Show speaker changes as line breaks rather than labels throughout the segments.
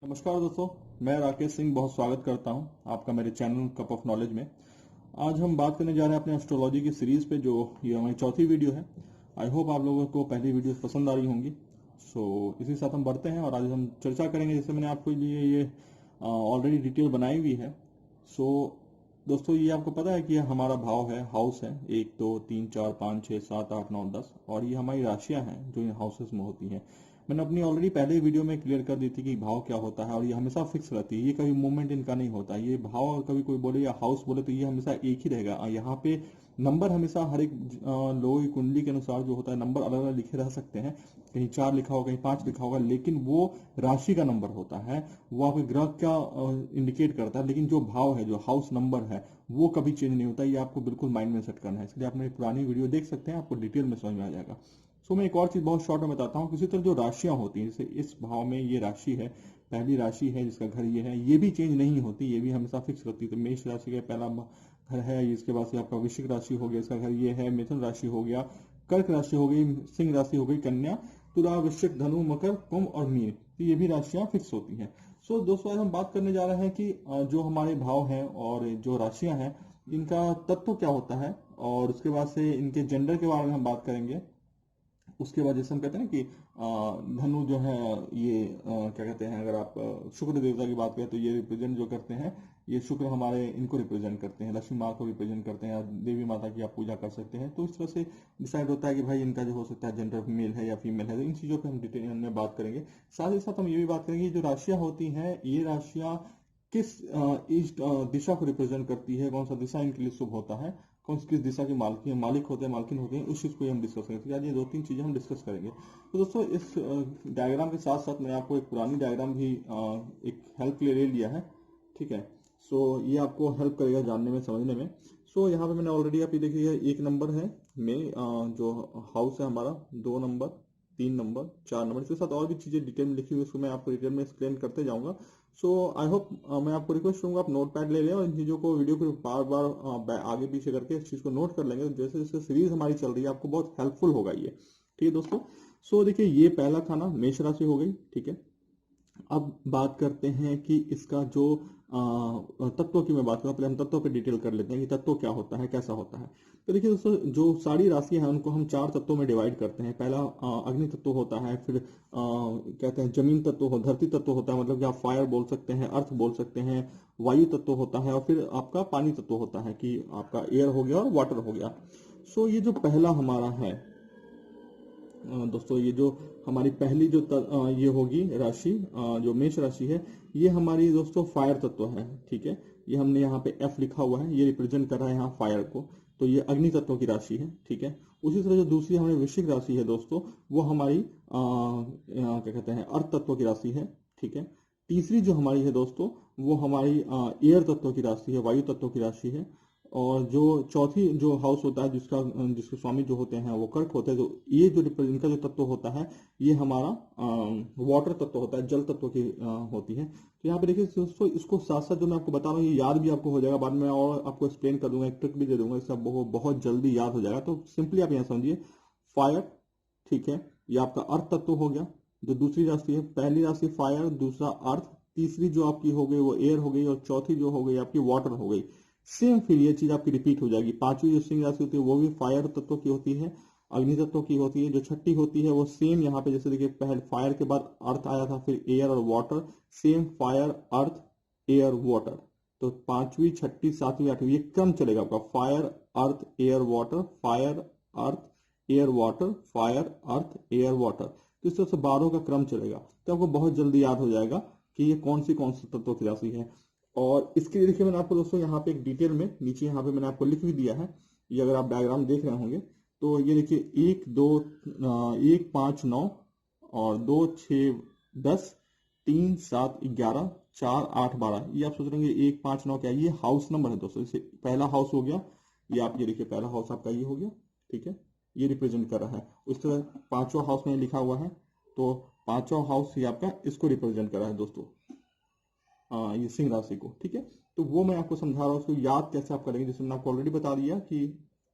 नमस्कार दोस्तों, मैं राकेश सिंह बहुत स्वागत करता हूं आपका मेरे चैनल कप ऑफ नॉलेज में। आज हम बात करने जा रहे हैं अपने एस्ट्रोलॉजी की सीरीज पे, जो ये हमारी चौथी वीडियो है। आई होप आप लोगों को पहली वीडियो पसंद आ रही होंगी। इसी साथ हम बढ़ते हैं और आज हम चर्चा करेंगे, जैसे मैंने आपके लिए ये ऑलरेडी डिटेल बनाई हुई है। सो दोस्तों, ये आपको पता है कि हमारा भाव है, हाउस है 1 2 3 4 5 6 7 8 9 10, और ये हमारी राशियां हैं जो इन हाउसेस में होती हैं। मैंने अपनी ऑलरेडी पहले वीडियो में क्लियर कर दी थी कि भाव क्या होता है, और ये हमेशा फिक्स रहती है, ये कभी मूवमेंट इनका नहीं होता। ये भाव कभी कोई बोले या हाउस बोले तो ये हमेशा एक ही रहेगा। यहाँ पे नंबर हमेशा हर एक लोगों की कुंडली के अनुसार जो होता है, नंबर अलग अलग लिखे रह सकते हैं। कहीं 4 लिखा होगा, कहीं 5 लिखा होगा, लेकिन वो राशि का नंबर होता है, वो आपके ग्रह का इंडिकेट करता है। लेकिन जो भाव है, जो हाउस नंबर है, वो कभी चेंज नहीं होता। ये आपको बिल्कुल माइंड में सेट करना है। इसलिए आप मेरी पुरानी वीडियो देख सकते हैं, आपको डिटेल में समझ में आ जाएगा। मैं एक और चीज बहुत शॉर्ट में बताता हूँ। किसी तरह जो राशियां होती हैं, जैसे इस भाव में ये राशि है, पहली राशि है जिसका घर ये है, ये भी चेंज नहीं होती, ये भी हमेशा फिक्स रहती है। तो मेष राशि का पहला घर है, इसके बाद से आपका वृश्चिक राशि हो गया, इसका घर ये है। मिथुन राशि हो गया, कर्क राशि हो गई, सिंह राशि हो गई, कन्या, तुला, वृश्चिक, धनु, मकर, कुंभ और मीन। तो ये भी राशियां फिक्स होती हैं। दोस्तों, आज हम बात करने जा रहे हैं कि जो हमारे भाव हैं और जो राशियां हैं, इनका तत्व क्या होता है, और उसके बाद से इनके जेंडर के बारे में हम बात करेंगे। उसके बाद जैसे हम कहते हैं ना कि धनु जो है, ये क्या कहते हैं, अगर आप शुक्र देवता की बात करें तो ये रिप्रेजेंट जो करते हैं, ये शुक्र हमारे इनको रिप्रेजेंट करते हैं, लक्ष्मी माँ को रिप्रेजेंट करते हैं, या देवी माता की आप पूजा कर सकते हैं। तो इस तरह से डिसाइड होता है कि भाई इनका जो हो सकता है जेंडर मेल है या फीमेल है। तो इन चीज़ों पर हम डिटेल में बात करेंगे। साथ ही साथ हम ये भी बात करेंगे, जो राशियां होती हैं, ये राशियां किस ईस्ट दिशा को रिप्रेजेंट करती है, कौन सा दिशा इनके लिए शुभ होता है, कौन किस दिशा के मालिक होते हैं, मालकिन होते हैं, उस चीज को हम डिस्कस करेंगे। तो आज ये 2-3 चीजें हम डिस्कस करेंगे। तो दोस्तों, इस डायग्राम के साथ साथ मैंने आपको एक पुरानी डायग्राम भी एक हेल्प के लिए ले लिया है। ठीक है। ये आपको हेल्प करेगा जानने में, समझने में। यहाँ पे मैंने ऑलरेडी आप ये देखिए, 1 नंबर है में जो हाउस है हमारा, 2 नंबर, 3 नंबर, 4 नंबर, इसके साथ और भी चीजें डिटेल में लिखी हुई, उसको मैं आपको डिटेल में एक्सप्लेन करते जाऊंगा। आई होप, मैं आपको रिक्वेस्ट करूंगा आप नोट पैड ले लें और इन चीज़ों को, वीडियो को बार बार आगे पीछे करके इस चीज़ को नोट कर लेंगे। तो जैसे जैसे सीरीज हमारी चल रही है, आपको बहुत हेल्पफुल होगा ये। ठीक है दोस्तों। देखिए, ये पहला खाना मेष राशि हो गई। ठीक है। अब बात करते हैं कि इसका जो तत्वों की मैं बात करूं, पहले हम तत्वों पे डिटेल कर लेते हैं कि तत्व क्या होता है, कैसा होता है। तो देखिए दोस्तों, जो सारी राशि है उनको हम 4 तत्वों में डिवाइड करते हैं। पहला अग्नि तत्व होता है, फिर कहते हैं जमीन तत्व हो, धरती तत्व होता है, मतलब कि आप फायर बोल सकते हैं, अर्थ बोल सकते हैं, वायु तत्व होता है, और फिर आपका पानी तत्व होता है कि आपका एयर हो गया और वाटर हो गया। ये जो पहला हमारा है दोस्तों, ये जो हमारी पहली जो ये होगी राशि, जो मेष राशि है, ये हमारी दोस्तों फायर तत्व है। ठीक है। ये हमने यहाँ पे एफ लिखा हुआ है, ये रिप्रेजेंट कर रहा है यहाँ फायर को। तो ये अग्नि तत्व की राशि है। ठीक है। उसी तरह जो दूसरी हमारी वृश्चिक राशि है दोस्तों, वो हमारी क्या कहते हैं, अर्थ तत्व की राशि है। ठीक है। तीसरी जो हमारी है दोस्तों, वो हमारी एयर तत्व की राशि है, वायु तत्व की राशि है। और जो चौथी जो हाउस होता है, जिसके स्वामी जो होते हैं वो कर्क होते हैं। तो ये जो इनका जो तत्व होता है, ये हमारा वाटर तत्व होता है, जल तत्व की होती है। तो यहाँ पे देखिए दोस्तों, इसको साथ साथ जो मैं आपको बता रहा हूँ, ये याद भी आपको हो जाएगा, बाद में और आपको एक्सप्लेन कर दूंगा, एक ट्रिक भी दे दूंगा, इससे बहुत बहुत जल्दी याद हो जाएगा। तो सिंपली आप यहाँ समझिए, फायर, ठीक है, ये आपका अर्थ तत्व हो गया। जो दूसरी राशि है, पहली राशि फायर, दूसरा अर्थ, तीसरी जो आपकी हो गई वो एयर हो गई, और चौथी जो हो गई आपकी वाटर हो गई। सेम फिर ये चीज आपकी रिपीट हो जाएगी। पांचवी जो सिंह राशि होती है वो भी फायर तत्व की होती है, अग्नि तत्व की होती है। जो छठी होती है वो सेम यहाँ पे, जैसे देखिए पहले फायर के बाद अर्थ आया था, फिर एयर और वाटर, सेम फायर, अर्थ, एयर, वाटर। तो पांचवी, छठी, सातवीं, आठवीं, ये क्रम चलेगा आपका, फायर, अर्थ, एयर, वाटर, फायर, अर्थ, एयर, वाटर, फायर, अर्थ, एयर, वाटर। तो इस तरह से 12 का क्रम चलेगा। तो आपको बहुत जल्दी याद हो जाएगा कि ये कौन सी तत्व की राशि है। और इसके लिए देखिए, मैंने आपको दोस्तों यहाँ पे एक डिटेल में नीचे यहाँ पे मैंने आपको लिख भी दिया है। ये अगर आप डायग्राम देख रहे होंगे तो ये देखिए, 1 2 1 5 9 और 2 6 10 3 7 11 4 8 12। ये आप सोच रहे होंगे 1 5 9 क्या है, ये हाउस नंबर है दोस्तों। इसे पहला हाउस हो गया, ये आप ये देखिए पहला हाउस आपका ये हो गया। ठीक है। ये रिप्रेजेंट कर रहा है। उस तरह पांचवा हाउस में लिखा हुआ है, तो पांचवा हाउस ये आपका इसको रिप्रेजेंट कर रहा है दोस्तों, ये सिंह राशि को। ठीक है। तो वो मैं आपको समझा रहा हूँ, उसको याद कैसे आप करेंगे। जैसे मैंने आपको ऑलरेडी बता दिया कि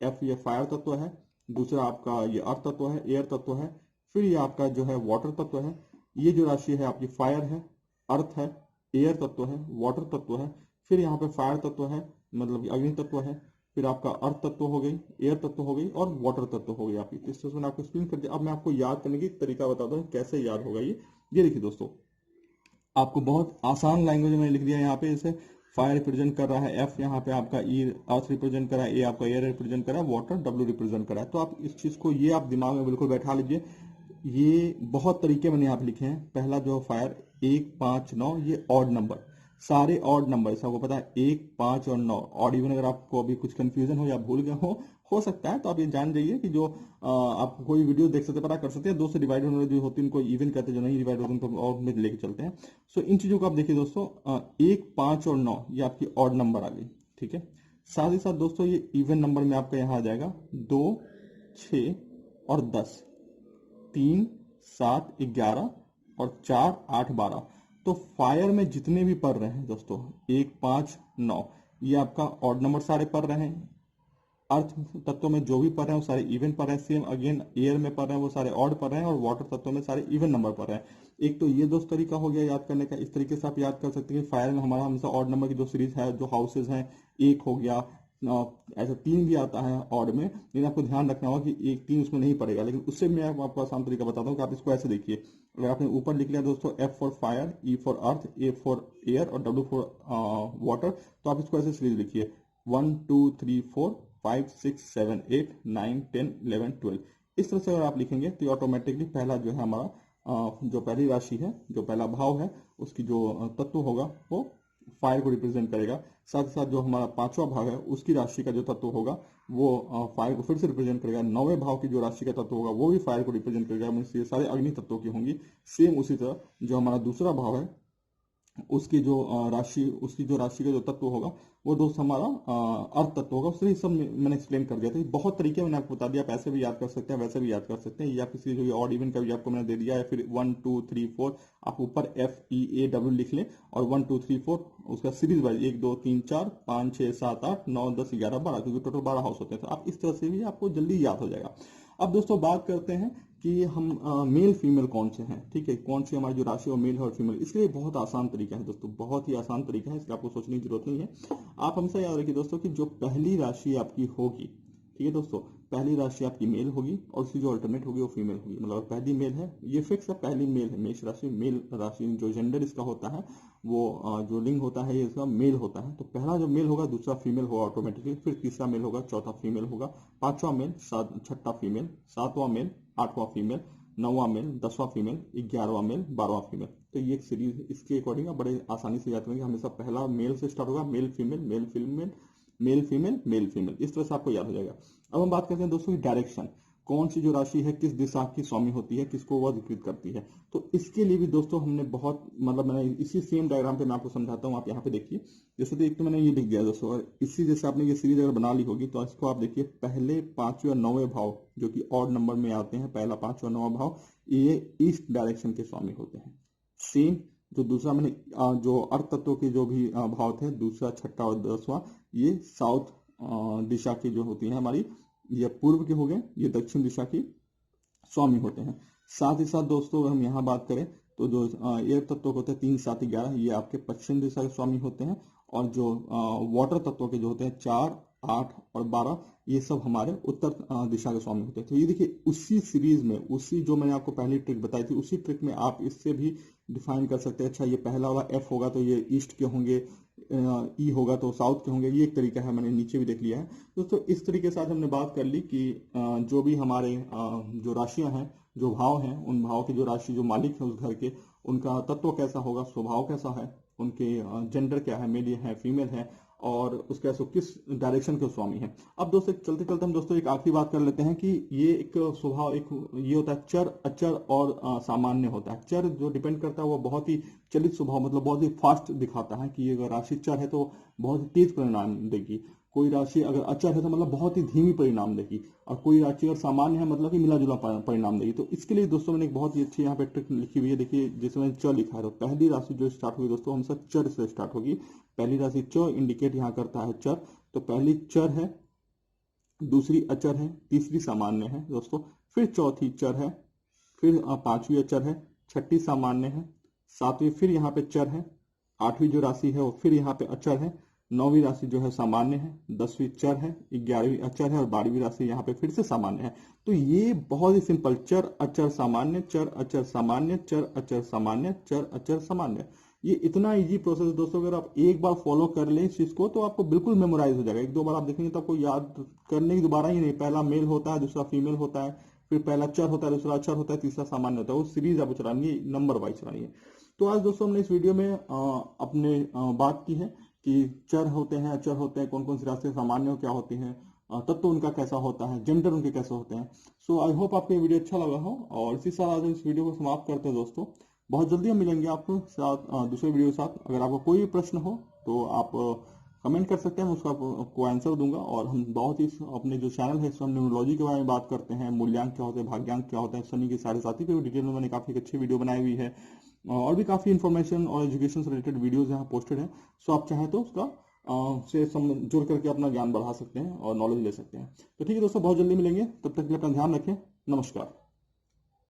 एफ ये फायर तत्व है, दूसरा आपका ये अर्थ तत्व है, एयर तत्व है, फिर ये आपका जो है वाटर तत्व है। ये जो राशि है आपकी फायर है, अर्थ है, एयर तत्व है, वाटर तत्व है, फिर यहाँ पे फायर तत्व है, मतलब अग्नि तत्व है, फिर आपका अर्थ तत्व हो गई, एयर तत्व हो गई और वाटर तत्व हो गई आपकी। तो इस तरह से मैंने आपको एक्सप्लेन कर दिया। अब मैं आपको याद करने की तरीका बताता हूँ कैसे याद होगा ये देखिए दोस्तों, आपको बहुत आसान लैंग्वेज में लिख दिया यहाँ पे। जैसे फायर रिप्रेजेंट कर रहा है एफ, यहाँ पे आपका ई अर्थ रिप्रेजेंट कर रहा है, ए आपका एयर रिप्रेजेंट कर रहा है, वाटर डब्ल्यू रिप्रेजेंट कर रहा है। तो आप इस चीज को ये आप दिमाग में बिल्कुल बैठा लीजिए। ये बहुत तरीके मैंने यहाँ पे लिखे हैं। पहला जो फायर 1, 5, 9 ये ऑड नंबर, सारे ऑड नंबर आपको पता है 1, 5 और 9 ऑड इवन। अगर आपको अभी कुछ कंफ्यूजन हो या भूल गए हो सकता है, तो आप ये जान जाइए कि जो आप कोई वीडियो देख सकते पता कर सकते हैं, 2 से डिवाइड होने वाली जो होती है उनको इवन कहते हैं, जो नहीं डिवाइड होती उनको ऑड में लेके चलते हैं। सो इन चीजों को आप देखिए दोस्तों, 1, 5 और 9 ये आपकी ऑड नंबर आ गई, ठीक है। साथ ही साथ दोस्तों ये इवन नंबर में आपका यहाँ आ जाएगा 2, 6 और 10, 3, 7, 11 और 4, 8, 12। तो फायर में जितने भी पढ़ रहे हैं दोस्तों 1, 5, 9 ये आपका ऑड नंबर सारे पढ़ रहे हैं। अर्थ तत्व में जो भी पढ़ रहे हैं वो सारे इवन पढ़ रहे हैं। सेम अगेन एयर में पढ़ रहे हैं वो सारे ऑड पढ़ रहे हैं, और वाटर तत्व में सारे इवन नंबर पढ़ रहे हैं। एक तो ये दोस्त तरीका हो गया याद करने का। इस तरीके से आप याद कर सकते हैं कि फायर में हमारा हमेशा ऑड नंबर की जो सीरीज है, जो हाउसेज हैं, एक हो गया, ऐसा 3 भी आता है ऑड में, लेकिन आपको ध्यान रखना होगा कि 1, 3 उसमें नहीं पड़ेगा। लेकिन उससे मैं आपको आसान तरीका बताता हूँ कि आप इसको ऐसे देखिए। अगर आपने ऊपर लिख लिया दोस्तों F for fire, E for earth, A for air और डब्ल्यू फॉर वाटर, तो आप इसको ऐसे सीरीज लिखिए 1, 2, 3, 4, 5, 6, 7, 8, 9, 10, 11, 12। इस तरह से अगर आप लिखेंगे तो ऑटोमेटिकली पहला जो है हमारा जो पहली राशि है, जो पहला भाव है, उसकी जो तत्व होगा वो फायर को रिप्रेजेंट करेगा। साथ ही साथ जो हमारा 5वां भाव है उसकी राशि का जो तत्व होगा वो फायर को फिर से रिप्रेजेंट करेगा। 9वें भाव की जो राशि का तत्व होगा वो भी फायर को रिप्रेजेंट करेगा। ये सारे अग्नि तत्वों की होंगी। सेम उसी तरह जो हमारा दूसरा भाव है उसकी जो राशि का जो तत्व होगा वो दोस्त हमारा अर्थ तत्व होगा। उससे सब मैंने एक्सप्लेन कर दिया था। बहुत तरीके मैंने आपको बता दिया, आप ऐसे भी याद कर सकते हैं, वैसे भी याद कर सकते हैं, या किसी जो ऑड इवन का भी आपको मैंने दे दिया है। फिर 1, 2, 3, 4 आप ऊपर एफ ई ए डब्ल्यू लिख लें, और 1, 2, 3, 4 उसका सीरीज वाइज 1, 2, 3, 4, 5, 6, 7, 8, 9, 10, 11, 12, क्योंकि टोटल 12 हाउस होते हैं। तो आप इस तरह से भी आपको जल्दी याद हो जाएगा। अब दोस्तों बात करते हैं कि हम मेल फीमेल कौन से हैं, ठीक है, कौन सी हमारी जो राशि है मेल है और फीमेल। इसके लिए बहुत आसान तरीका है दोस्तों, बहुत ही आसान तरीका है, इसलिए आपको सोचने की जरूरत नहीं है। आप हमेशा याद रखिए दोस्तों कि जो पहली राशि आपकी होगी, ठीक है दोस्तों, पहली राशि आपकी मेल होगी और उसकी जो अल्टरनेट होगी वो फीमेल होगी। मतलब पहली मेल है, ये फिक्स है, पहली मेल है, मेष राशि मेल राशि। जो जेंडर इसका होता है वो जो लिंग होता है ये इसका मेल होता है। तो पहला जो मेल होगा दूसरा फीमेल होगा ऑटोमेटिकली, फिर तीसरा मेल होगा, चौथा फीमेल होगा, पांचवा मेल, छठा फीमेल, सातवां मेल, आठवां फीमेल, 9वां मेल, 10वां फीमेल, 11वां मेल, 12वां फीमेल। तो ये एक सीरीज इसके अकॉर्डिंग बड़े आसानी से याद करेंगे। हमेशा पहला मेल से स्टार्ट होगा, male female, male female, male female, male female, इस तरह से आपको याद हो जाएगा। अब हम बात करते हैं दोस्तों की डायरेक्शन, कौन सी जो राशि है किस दिशा की स्वामी होती है, किसको वह अधिकृत करती है। तो इसके लिए भी दोस्तों हमने बहुत मैंने इसी सेम डायग्राम पे मैं आपको समझाता हूँ। आप यहाँ पे देखिए, जैसे तो एक तो मैंने ये लिख दिया दोस्तों, और इसी जैसे आपने ये सीरीज अगर बना ली होगी तो इसको आप देखिए, पहले 5वें और 9वें भाव जो कि ऑड नंबर में आते हैं, पहला 5वां 9वां भाव ये ईस्ट डायरेक्शन के स्वामी होते हैं। सेम जो दूसरा मैंने जो अर्थ तत्व के जो भी भाव थे, दूसरा, छठा और 10वां, ये साउथ दिशा की जो होती है हमारी, ये पूर्व के हो गए, ये दक्षिण दिशा की स्वामी होते हैं। साथ ही साथ दोस्तों हम यहाँ बात करें तो जो एयर तत्व होते हैं 3, 7, 11 ये आपके पश्चिम दिशा के स्वामी होते हैं, और जो वाटर तत्व के जो होते हैं 4, 8 और 12 ये सब हमारे उत्तर दिशा के स्वामी होते हैं। तो ये देखिए उसी सीरीज में, उसी जो मैंने आपको पहली ट्रिक बताई थी, उसी ट्रिक में आप इससे भी डिफाइन कर सकते हैं। अच्छा ये पहला वाला एफ होगा तो ये ईस्ट के होंगे, ई होगा तो साउथ के होंगे, ये एक तरीका है, मैंने नीचे भी देख लिया है दोस्तों। इस तरीके से आज हमने बात कर ली कि जो भी हमारे जो राशियां हैं, जो भाव हैं, उन भाव के जो राशि जो मालिक है उस घर के, उनका तत्व कैसा होगा, स्वभाव कैसा है, उनके जेंडर क्या है, मेल है फीमेल है, और उसके किस डायरेक्शन के स्वामी है। अब दोस्तों चलते चलते हम दोस्तों एक आखिरी बात कर लेते हैं कि ये एक स्वभाव, एक ये होता है चर, अचर और सामान्य होता है। चर जो डिपेंड करता है वो बहुत ही चलित स्वभाव, मतलब बहुत ही फास्ट दिखाता है कि अगर राशि चर है तो बहुत ही तेज परिणाम देगी, कोई राशि अगर अचर है तो मतलब बहुत ही धीमी परिणाम देगी, और कोई राशि अगर सामान्य है मतलब कि मिला जुला परिणाम देगी। तो इसके लिए दोस्तों मैंने एक बहुत ही अच्छी यहाँ पे ट्रिक लिखी हुई है, देखिए जिसमें मैंने च लिखा है। तो पहली राशि जो स्टार्ट होगी दोस्तों हमेशा चर से स्टार्ट होगी। पहली राशि च इंडिकेट यहाँ करता है चर, तो पहली चर है, दूसरी अचर है, तीसरी सामान्य है दोस्तों, फिर चौथी चर है, फिर पांचवी अचर है, छठी सामान्य है, सातवीं फिर यहाँ पे चर है, आठवीं जो राशि है वो फिर यहाँ पे अचर है, नौवीं राशि जो है सामान्य है, 10वीं चर है, 11वीं अचर है और 12वीं राशि यहाँ पे फिर से सामान्य है। तो ये बहुत ही सिंपल, चर अचर सामान्य, चर अचर सामान्य, चर अचर सामान्य, चर अचर सामान्य, ये इतना इजी प्रोसेस दोस्तों, अगर आप एक बार फॉलो कर लें इस चीज को तो आपको बिल्कुल मेमोराइज हो जाएगा। एक दो बार आप देखेंगे तो आपको याद करने की दोबारा ही नहीं, पहला मेल होता है, दूसरा फीमेल होता है, फिर पहला चर होता है, दूसरा अचर होता है, तीसरा सामान्य होता है। वो सीरीज आपको चलानी है, नंबर वाइज चलानी है। तो आज दोस्तों हमने इस वीडियो में अपने बात की है कि चर होते हैं, अचर होते हैं, कौन कौन सी राशि सामान्य क्या होती हैं, तत्व उनका कैसा होता है, जेंडर उनके कैसे होते हैं। सो आई होप आपको ये वीडियो अच्छा लगा हो, और इसी साथ आज इस वीडियो को समाप्त करते हैं दोस्तों। बहुत जल्दी हम मिलेंगे आपको साथ दूसरे वीडियो के साथ। अगर आपको कोई भी प्रश्न हो तो आप कमेंट कर सकते हैं, मैं उसका आपको आंसर दूंगा। और हम बहुत ही अपने जो चैनल है इसमें हम न्यूमरोलॉजी के बारे में बात करते हैं, मूल्यांक क्या होते हैं, भाग्यांक क्या होते हैं, शनि के साढ़े साथी पे डिटेल में मैंने काफी अच्छी वीडियो बनाई हुई है, और भी काफी इन्फॉर्मेशन और एजुकेशन से रिलेटेड वीडियोज यहाँ पोस्टेड है। सो आप चाहें तो उसका से जुड़ करके अपना ज्ञान बढ़ा सकते हैं और नॉलेज ले सकते हैं। तो ठीक है दोस्तों, बहुत जल्दी मिलेंगे, तब तक के लिए अपना ध्यान रखें। नमस्कार।